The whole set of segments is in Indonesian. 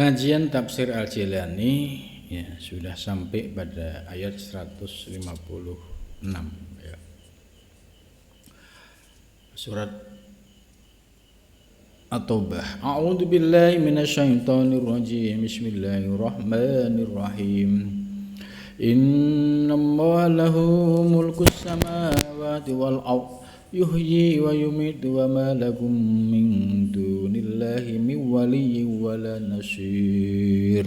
Pengajian tafsir Al-Jilani ya sudah sampai pada ayat 156 ya. Surat At-Taubah. A'udzu billahi minasyaitonir rajim. Bismillahirrahmanirrahim. Innallaha lahu mulkus samawati wal ardh yuhyi wa yumiitu wa ma lakum min dunillahi min waliyyin wala nasir.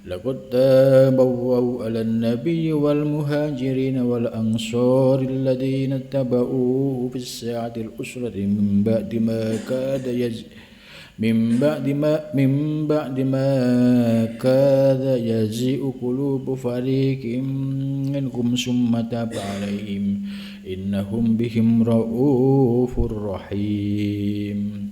Laqad tabawwa'u 'alan nabiyyi wal muhajirin wal ansari alladziina tabauhu fis sa'atil usrati min ba'di ma kada yazi'u qulubu fariqin minhum summa taba 'alaihim innahum bihim ra'ufur rahim.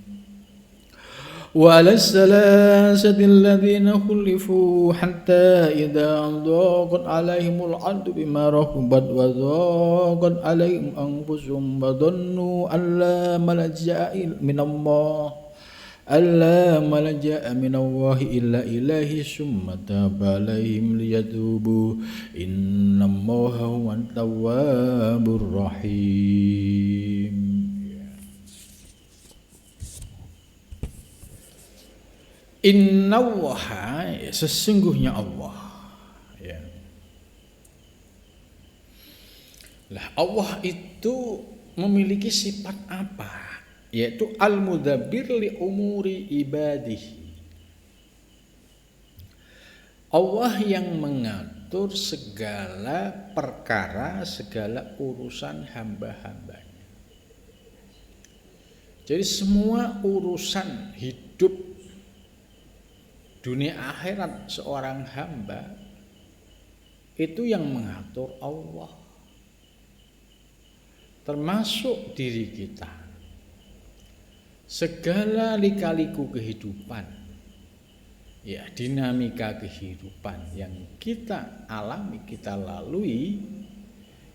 Wa 'alas salasati alladziina khulifu hatta idza dhaqat 'alaihimul ardu bima rahabat wa dhaqat 'alaihim anfusuhum wa dhannu an la malja'a minallahi illa ilaihi summa taba 'alaihim liyatubu innallaha huwat tawwabur rahim. Innallaha, sesungguhnya Allah ya. Lah Allah itu memiliki sifat apa? Yaitu al-mudabbir li umuri ibadihi. Allah yang mengatur segala perkara, segala urusan hamba-hambanya. Jadi semua urusan hidup dunia akhirat seorang hamba itu yang mengatur Allah, termasuk diri kita. Segala lika-liku kehidupan ya, dinamika kehidupan yang kita alami, kita lalui,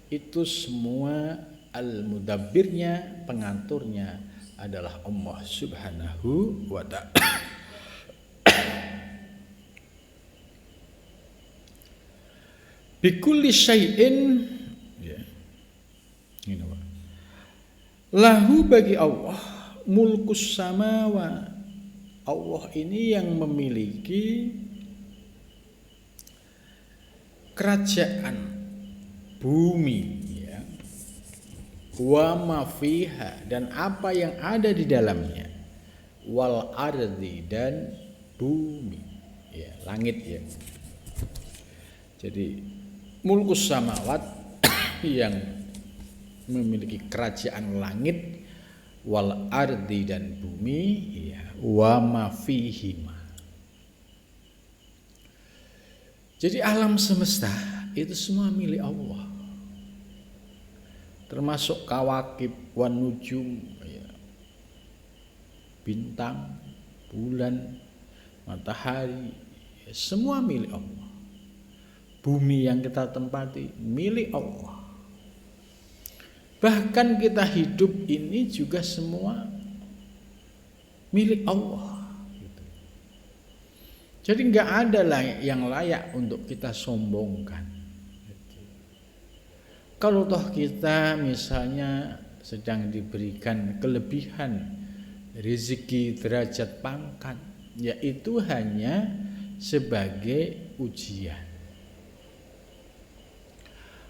itu semua al-mudabbirnya, pengaturnya adalah Allah Subhanahu wa ta'ala. Bikulli syai'in ya. Lahu bagi Allah mulkus samawa. Allah ini yang memiliki kerajaan bumi ya. Wa ma fiha, dan apa yang ada di dalamnya. Wal ardi, dan bumi ya, langit ya. Jadi mulkus samawat yang memiliki kerajaan langit, wal ardi, dan bumi ya, wa ma fihima. Jadi alam semesta itu semua milik Allah, termasuk kawakib wan nujum ya, bintang, bulan, matahari ya, semua milik Allah. Bumi yang kita tempati milik Allah. Bahkan kita hidup ini juga semua milik Allah. Jadi nggak ada yang layak untuk kita sombongkan. Kalau toh kita misalnya sedang diberikan kelebihan rezeki, derajat, pangkat, yaitu hanya sebagai ujian.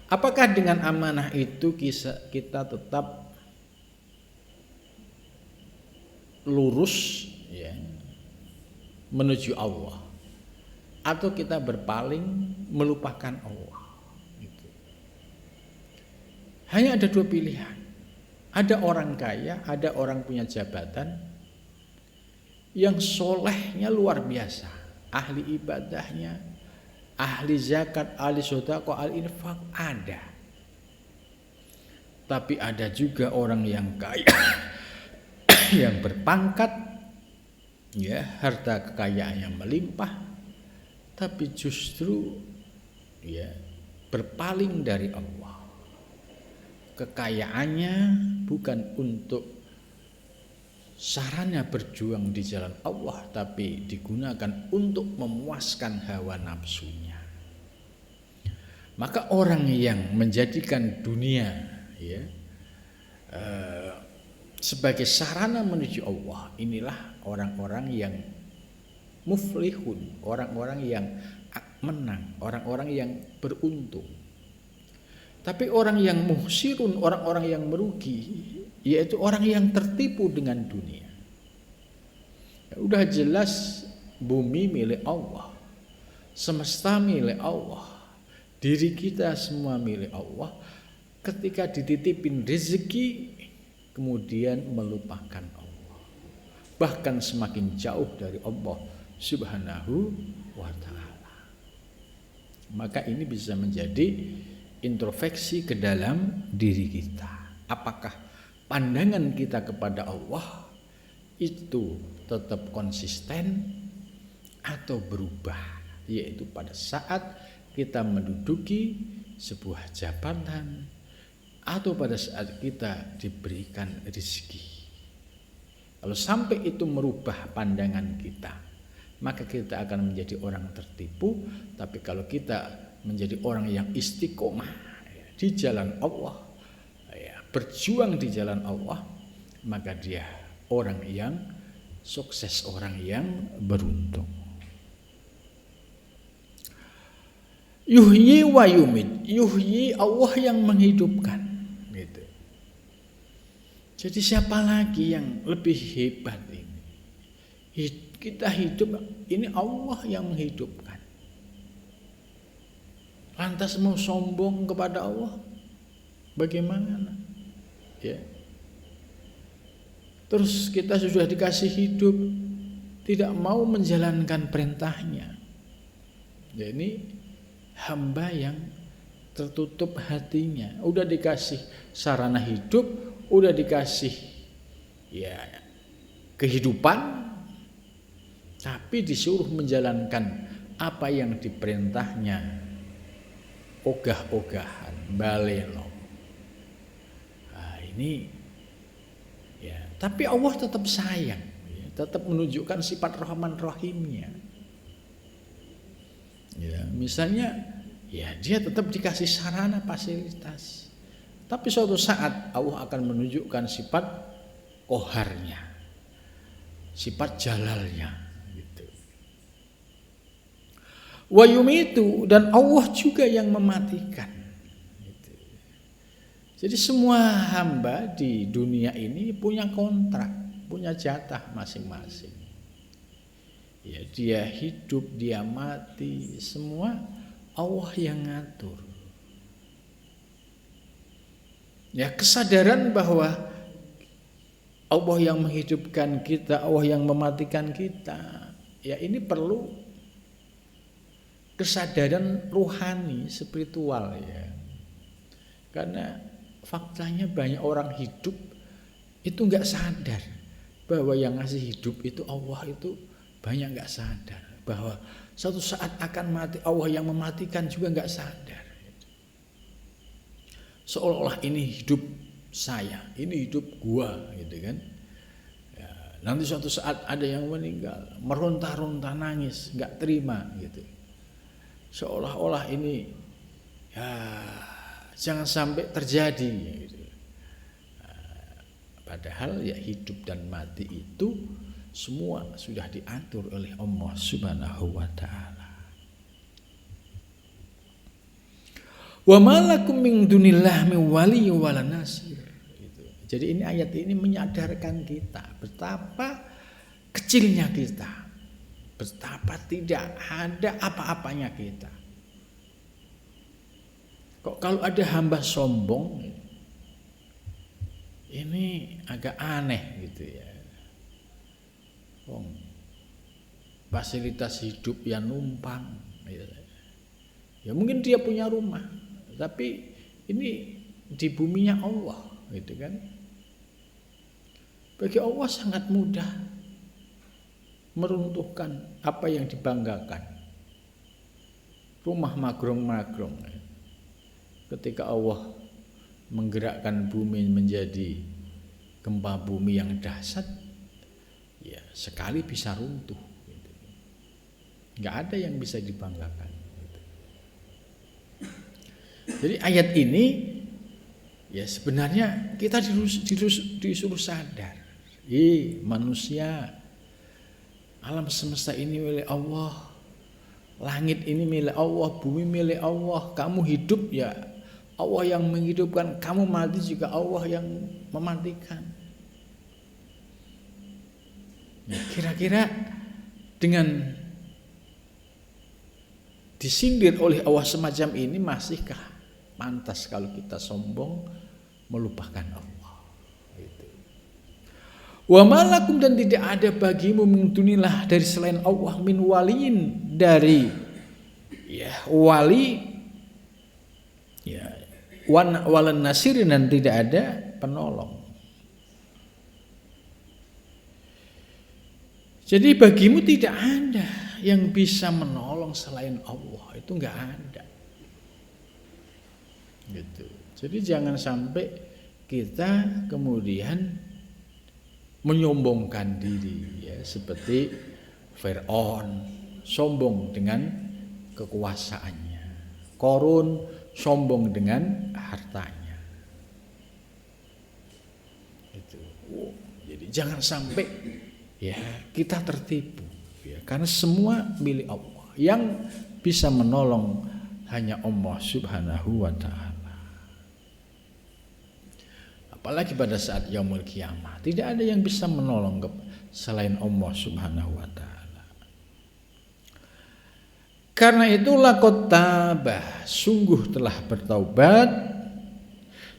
Apakah dengan amanah itu kita tetap lurus ya, menuju Allah, atau kita berpaling melupakan Allah? Gitu. Hanya ada dua pilihan. Ada orang kaya, ada orang punya jabatan yang solehnya luar biasa, ahli ibadahnya, ahli zakat, ahli sedekah, ahli infak ada. Tapi ada juga orang yang kaya yang berpangkat ya, harta kekayaannya melimpah, tapi justru ya berpaling dari Allah. Kekayaannya bukan untuk sarana berjuang di jalan Allah tapi digunakan untuk memuaskan hawa nafsunya. Maka orang yang menjadikan dunia ya sebagai sarana menuju Allah, inilah orang-orang yang muflihun, orang-orang yang menang, orang-orang yang beruntung. Tapi orang yang muhsirun, orang-orang yang merugi, yaitu orang yang tertipu dengan dunia. Udah jelas bumi milik Allah, semesta milik Allah, diri kita semua milik Allah. Ketika dititipin rezeki, kemudian melupakan Allah, bahkan semakin jauh dari Allah Subhanahu wa ta'ala. Maka ini bisa menjadi introspeksi ke dalam diri kita. Apakah pandangan kita kepada Allah itu tetap konsisten atau berubah, yaitu pada saat kita menduduki sebuah jabatan atau pada saat kita diberikan rezeki. Kalau sampai itu merubah pandangan kita, maka kita akan menjadi orang tertipu. Tapi kalau kita menjadi orang yang istiqomah di jalan Allah, berjuang di jalan Allah, maka dia orang yang sukses, orang yang beruntung. Yuhyi wa yumit, yuhyi Allah yang menghidupkan. Gitu. Jadi siapa lagi yang lebih hebat ini? Kita hidup, ini Allah yang menghidupkan. Lantas mau sombong kepada Allah? Bagaimana? Ya. Terus kita sudah dikasih hidup, tidak mau menjalankan perintahnya. Ya, ini hamba yang tertutup hatinya. Udah dikasih sarana hidup, udah dikasih ya kehidupan, tapi disuruh menjalankan apa yang diperintahnya, ogah-ogahan, balelo. Nah, ini ya, tapi Allah tetap sayang, ya, tetap menunjukkan sifat Rahman Rahimnya. Ya, misalnya, ya dia tetap dikasih sarana fasilitas, tapi suatu saat Allah akan menunjukkan sifat Qoharnya, sifat Jalalnya. Gitu. Wa yumitu, dan Allah juga yang mematikan. Gitu. Jadi semua hamba di dunia ini punya kontrak, punya jatah masing-masing. Ya, dia hidup, dia mati, semua Allah yang ngatur. Ya, kesadaran bahwa Allah yang menghidupkan kita, Allah yang mematikan kita, ya ini perlu kesadaran rohani, spiritual ya. Karena faktanya banyak orang hidup itu nggak sadar bahwa yang ngasih hidup itu Allah. Itu banyak nggak sadar bahwa suatu saat akan mati, Allah yang mematikan juga nggak sadar. Seolah-olah ini hidup saya, ini hidup gua, gitu kan. Ya, nanti suatu saat ada yang meninggal, meronta-ronta nangis, nggak terima, gitu. Seolah-olah ini ya jangan sampai terjadi, gitu. Padahal ya hidup dan mati itu semua sudah diatur oleh Allah Subhanahu wa ta'ala. Wa malakum min dunillah min waliyyin wala nasir. Jadi ini ayat ini menyadarkan kita betapa kecilnya kita, betapa tidak ada apa-apanya kita. Kok kalau ada hamba sombong, ini agak aneh gitu ya. Fasilitas hidup yang numpang, ya mungkin dia punya rumah, tapi ini di buminya Allah, gitu kan. Bagi Allah sangat mudah meruntuhkan apa yang dibanggakan. Rumah magrong-magrong, ketika Allah menggerakkan bumi menjadi gempa bumi yang dahsyat, ya sekali bisa runtuh gitu. Nggak ada yang bisa dibanggakan gitu. Jadi ayat ini ya sebenarnya kita disuruh sadar, manusia, alam semesta ini milik Allah, langit ini milik Allah, bumi milik Allah. Kamu hidup ya Allah yang menghidupkan, kamu mati juga Allah yang mematikan. Ya, kira-kira dengan disindir oleh Allah semacam ini, masihkah pantas kalau kita sombong melupakan Allah? Gitu. Wa malakum, dan tidak ada bagimu min dunillah, dari selain Allah, min waliin, dari ya wali, ya walan nasirin, dan tidak ada penolong. Jadi bagimu tidak ada yang bisa menolong selain Allah, itu enggak ada. Gitu. Jadi jangan sampai kita kemudian menyombongkan diri, ya, seperti Fir'aun sombong dengan kekuasaannya, Qarun sombong dengan hartanya. Itu. Jadi jangan sampai ya kita tertipu, ya, karena semua milik Allah. Yang bisa menolong hanya Allah Subhanahu wa ta'ala. Apalagi pada saat yaumul kiamah, tidak ada yang bisa menolong selain Allah Subhanahu wa ta'ala. Karena itulah laqad tabah, sungguh telah bertaubat,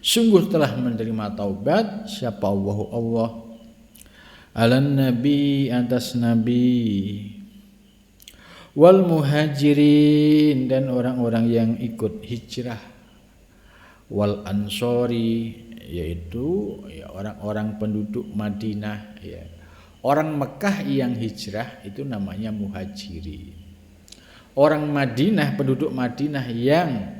sungguh telah menerima taubat siapa Allah alan nabi, atas nabi, wal muhajirin, dan orang-orang yang ikut hijrah, wal ansori, yaitu ya orang-orang penduduk Madinah, ya. Orang Mekah yang hijrah itu namanya muhajirin. Orang Madinah, penduduk Madinah yang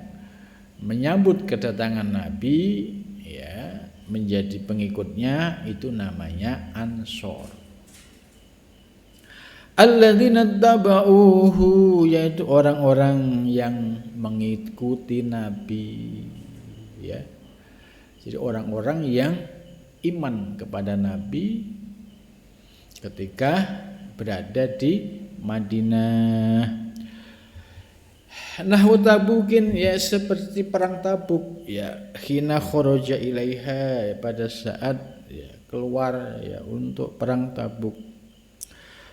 menyambut kedatangan Nabi, ya, menjadi pengikutnya, itu namanya Ansor. Alladzina tabauhu, yaitu orang-orang yang mengikuti Nabi, ya. Jadi orang-orang yang iman kepada Nabi ketika berada di Madinah. Nahwu Tabukin, ya seperti perang Tabuk, ya hina kharaja ilaiha, pada saat ya keluar ya untuk perang Tabuk.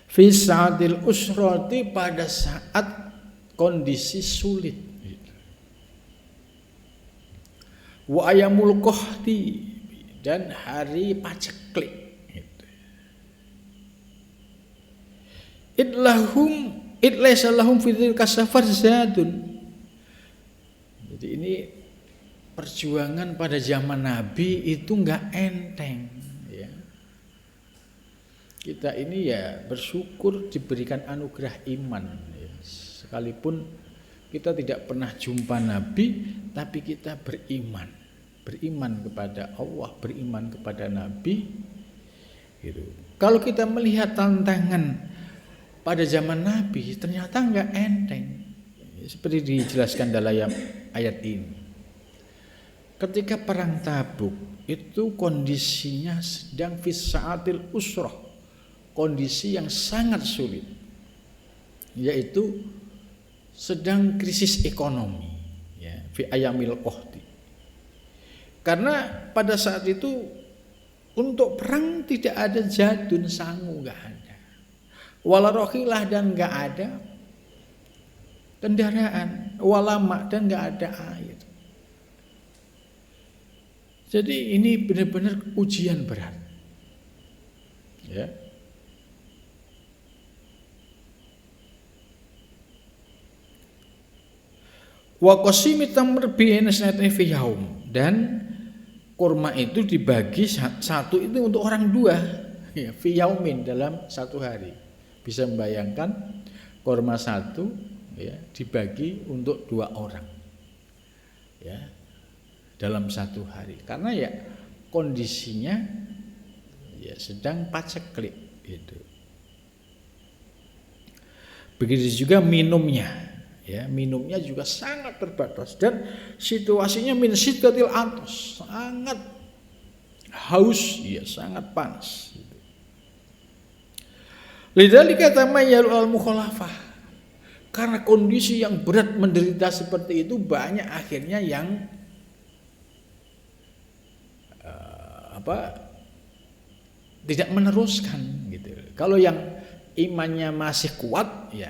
Fi sa'atil usrati, pada saat kondisi sulit. Wa ayamul qahti, dan hari paceklik. Idlaisa lahum fi dzilka safar zadun. Jadi ini perjuangan pada zaman Nabi itu enggak enteng, ya. Kita ini ya bersyukur diberikan anugerah iman, ya. Sekalipun kita tidak pernah jumpa Nabi, tapi kita beriman kepada Allah, beriman kepada Nabi, gitu. Kalau kita melihat tantangan pada zaman Nabi, ternyata enggak enteng, seperti dijelaskan dalam ayat ini. Ketika perang Tabuk itu kondisinya sedang fi sa'atil usrah, kondisi yang sangat sulit, yaitu sedang krisis ekonomi, ya, fi ayamil qahti. Karena pada saat itu untuk perang tidak ada jadun sangu, enggak ada. Wala rohilah, dan enggak ada kendaraan, walama, dan enggak ada air. Jadi ini benar-benar ujian berat, ya. Wa qasimi tamr bi nasnati fi yaum, dan kurma itu dibagi satu itu untuk orang dua, ya, fi yaumin, dalam satu hari. Bisa membayangkan kurma satu, ya, dibagi untuk 2 orang, ya, dalam satu hari. Karena ya kondisinya ya sedang paceklik gitu. Begitu juga minumnya, ya, minumnya juga sangat terbatas dan situasinya min syiddatil atos, sangat haus, ya, sangat panas. Lidzalika tamayyalu al-mukhalafah. Karena kondisi yang berat menderita seperti itu, banyak akhirnya yang tidak meneruskan gitu. Kalau yang imannya masih kuat, ya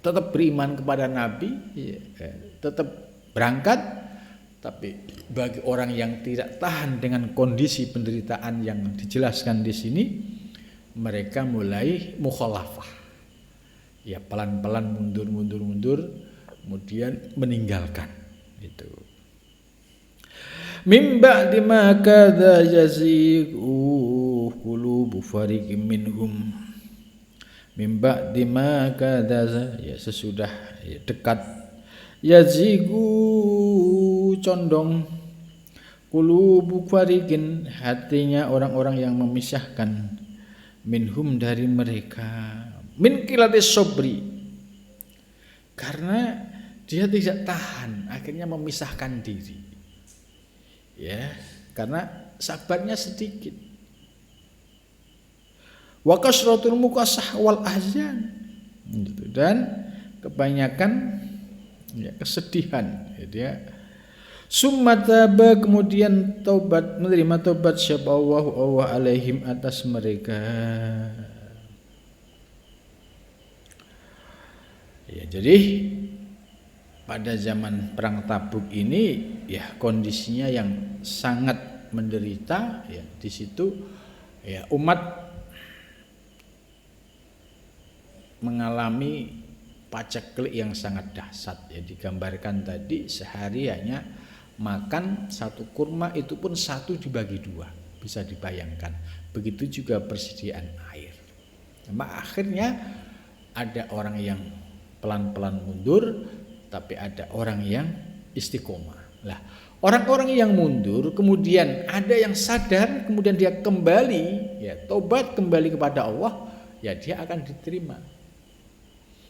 tetap beriman kepada Nabi, ya, tetap berangkat. Tapi bagi orang yang tidak tahan dengan kondisi penderitaan yang dijelaskan di sini, mereka mulai mukhalafah, ya, pelan-pelan mundur, kemudian meninggalkan itu. Mim ba'di ma kadza yazigu qulubu fariqim minhum. Mim ba'di ma kadza, ya, sesudah, ya, dekat, yazigu condong, qulubu fariqin, hatinya orang-orang yang memisahkan, minhum dari mereka, min qilatis sabri, karena dia tidak tahan, akhirnya memisahkan diri, ya, karena sabarnya sedikit. Wa kasratul mukasah wal ahzan, dan kebanyakan, ya, kesedihan, ya, dia summa taba, kemudian taubat, menerima taubat siapa Allah alaihim, atas mereka. Ya, jadi pada zaman perang Tabuk ini, ya, kondisinya yang sangat menderita, ya, di situ, ya, umat mengalami paceklik yang sangat dahsyat, ya, digambarkan tadi sehari hanya makan satu kurma, itu pun satu dibagi dua, bisa dibayangkan. Begitu juga persediaan air. Nah, akhirnya ada orang yang pelan-pelan mundur, tapi ada orang yang istiqomah. Lah, orang-orang yang mundur kemudian ada yang sadar, kemudian dia kembali, ya, tobat kembali kepada Allah, ya, dia akan diterima.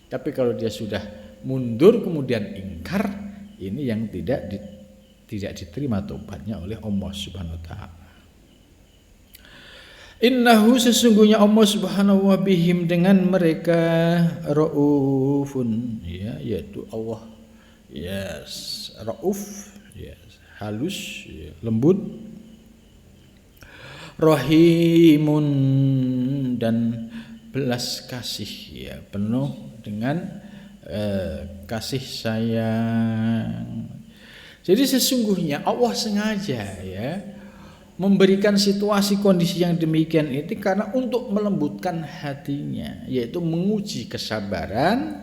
Tapi kalau dia sudah mundur kemudian ingkar, ini yang tidak diterima tobatnya oleh Allah Subhanahu wa taala. Innahu, sesungguhnya Allah Subhanahu wa bihim, dengan mereka, raufun, ya, yaitu Allah, yes, rauf, yes, halus, ya, lembut, rahimun, dan belas kasih, ya, penuh dengan kasih sayang. Jadi sesungguhnya Allah sengaja, ya, memberikan situasi kondisi yang demikian itu karena untuk melembutkan hatinya, yaitu menguji kesabaran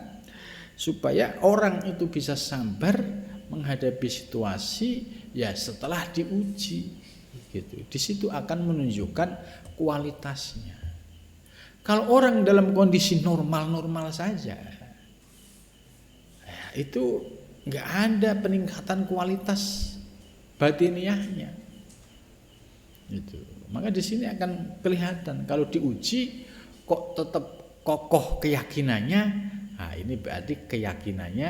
supaya orang itu bisa sabar menghadapi situasi, ya, setelah diuji, gitu. Di situ akan menunjukkan kualitasnya. Kalau orang dalam kondisi normal-normal saja, ya, itu nggak ada peningkatan kualitas batiniahnya, gitu. Maka di sini akan kelihatan kalau diuji kok tetap kokoh keyakinannya, nah ini berarti keyakinannya,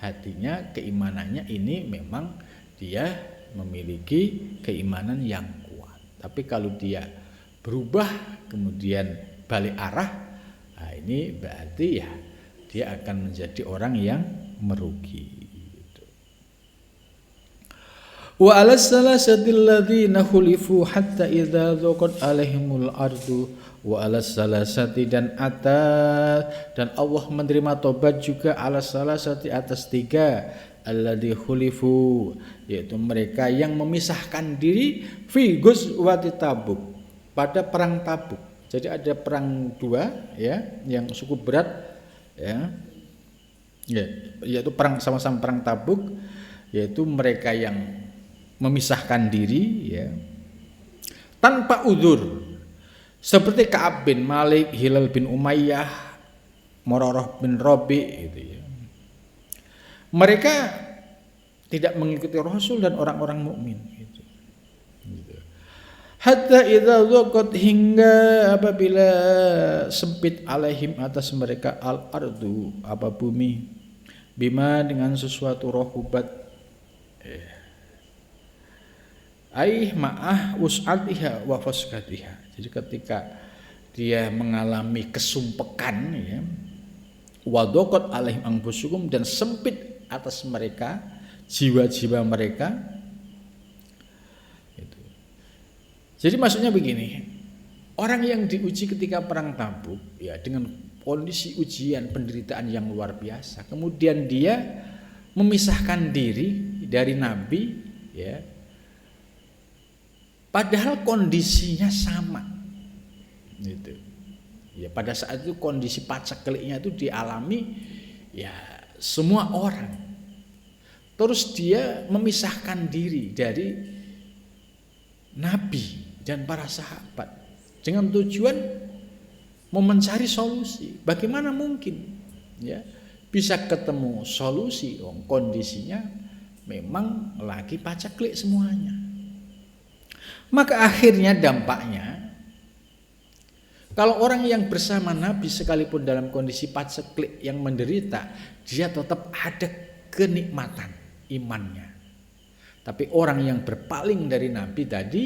hatinya, keimanannya ini memang dia memiliki keimanan yang kuat. Tapi kalau dia berubah kemudian balik arah, nah ini berarti, ya, dia akan menjadi orang yang merugi. Wa ala salasatil ladzina khulifu hatta idza dzaqat alaihimul ardu wa ala salasati, dan Allah menerima tobat juga ala salasati, atas tiga, alladzi khulifu, yaitu mereka yang memisahkan diri, fi ghazwati Tabuk, pada perang Tabuk. Jadi ada perang dua, ya, yang cukup berat, ya, yaitu sama-sama perang Tabuk, yaitu mereka yang memisahkan diri, ya, tanpa udzur, seperti Ka'ab bin Malik, Hilal bin Umayyah, Murarah bin Rabi, gitu, ya. Mereka tidak mengikuti Rasul dan orang-orang mukmin, gitu. Hatta idza dhaqat, hingga apabila sempit alaihim atas mereka al ardu apa bumi, bima dengan sesuatu rohubat, ma'ah us'atiha wa fasqatiha. Jadi ketika dia mengalami kesumpekan, ya, wa dhaqat alaihim anfusuhum, dan sempit atas mereka jiwa-jiwa mereka. Jadi maksudnya begini, orang yang diuji ketika perang Tabuk, ya, dengan kondisi ujian penderitaan yang luar biasa, kemudian dia memisahkan diri dari Nabi, ya, padahal kondisinya sama, gitu. Ya, pada saat itu kondisi pacekliknya itu dialami, ya, semua orang. Terus dia memisahkan diri dari Nabi dan para sahabat dengan tujuan mau mencari solusi. Bagaimana mungkin, ya, bisa ketemu solusi? Kondisinya memang lagi paceklik semuanya. Maka akhirnya dampaknya, kalau orang yang bersama Nabi sekalipun dalam kondisi paceklik yang menderita, dia tetap ada kenikmatan imannya. Tapi orang yang berpaling dari Nabi tadi,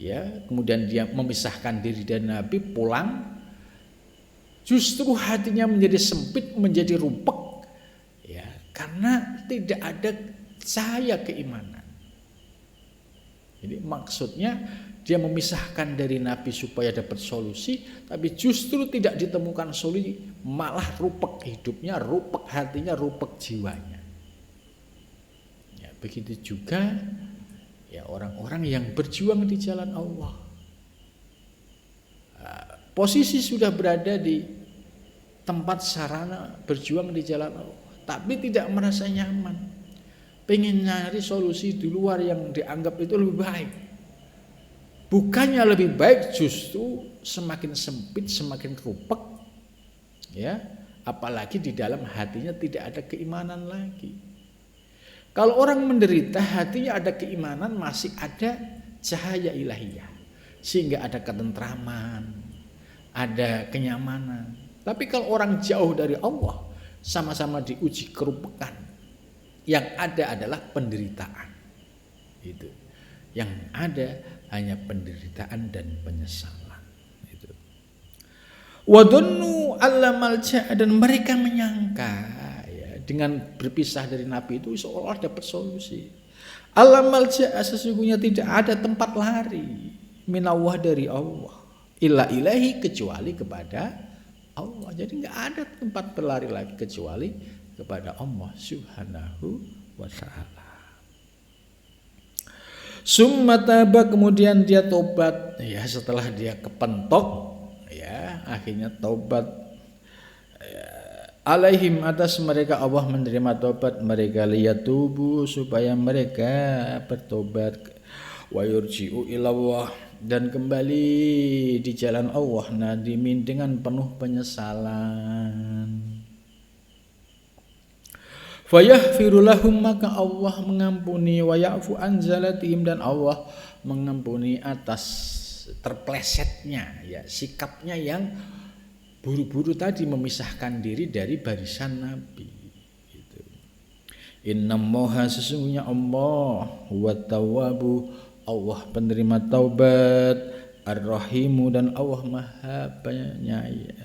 ya, kemudian dia memisahkan diri dari Nabi, pulang, justru hatinya menjadi sempit, menjadi rupek, ya, karena tidak ada cahaya keimanan. Jadi maksudnya dia memisahkan dari Nabi supaya dapat solusi, tapi justru tidak ditemukan solusi, malah rupek hidupnya, rupek hatinya, rupek jiwanya. Ya, begitu juga, ya, orang-orang yang berjuang di jalan Allah. Posisi sudah berada di tempat sarana berjuang di jalan Allah, tapi tidak merasa nyaman. Pengen nyari solusi di luar yang dianggap itu lebih baik. Bukannya lebih baik, justru semakin sempit, semakin rupek, ya. Apalagi di dalam hatinya tidak ada keimanan lagi. Kalau orang menderita, hatinya ada keimanan, masih ada cahaya ilahiyah, sehingga ada ketentraman, ada kenyamanan. Tapi kalau orang jauh dari Allah, sama-sama diuji kerupekan, yang ada adalah penderitaan. Itu. Yang ada hanya penderitaan dan penyesalan. Itu. Wadunnu alla malja, dan mereka menyangka, ya, dengan berpisah dari Nabi itu seolah dapat solusi. Alla malja, sesungguhnya tidak ada tempat lari minallah dari Allah, illa ilahi, kecuali kepada Allah. Jadi nggak ada tempat berlari lagi kecuali kepada Allah Subhanahu wa ta'ala. Summa taba, kemudian dia tobat, ya, setelah dia kepentok, ya, akhirnya tobat, ya, alaihim, atas mereka Allah menerima tobat mereka, liyatubu, supaya mereka bertobat, wa yurji'u ilallah, dan kembali di jalan Allah, nadimin, dengan penuh penyesalan. Fayaghfiru lahum, maka Allah mengampuni, wa ya'fu an zalatihim, dan Allah mengampuni atas terplesetnya, ya, sikapnya yang buru-buru tadi memisahkan diri dari barisan Nabi. Gitu. Innallaha, sesungguhnya Allah, huwa tawwabu, Allah penerima taubat, ar-rahimu, dan Allah maha penyayang.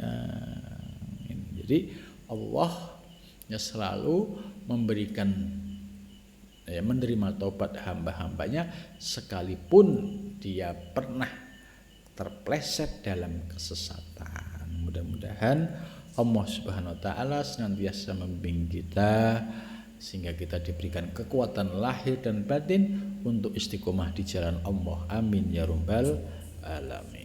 Jadi Allah, ya, selalu memberikan, ya, menerima taubat hamba-hambanya sekalipun dia pernah terpleset dalam kesesatan. Mudah-mudahan Allah Subhanahu wa ta'ala senantiasa membimbing kita sehingga kita diberikan kekuatan lahir dan batin untuk istiqomah di jalan Allah. Amin ya rabbal alamin.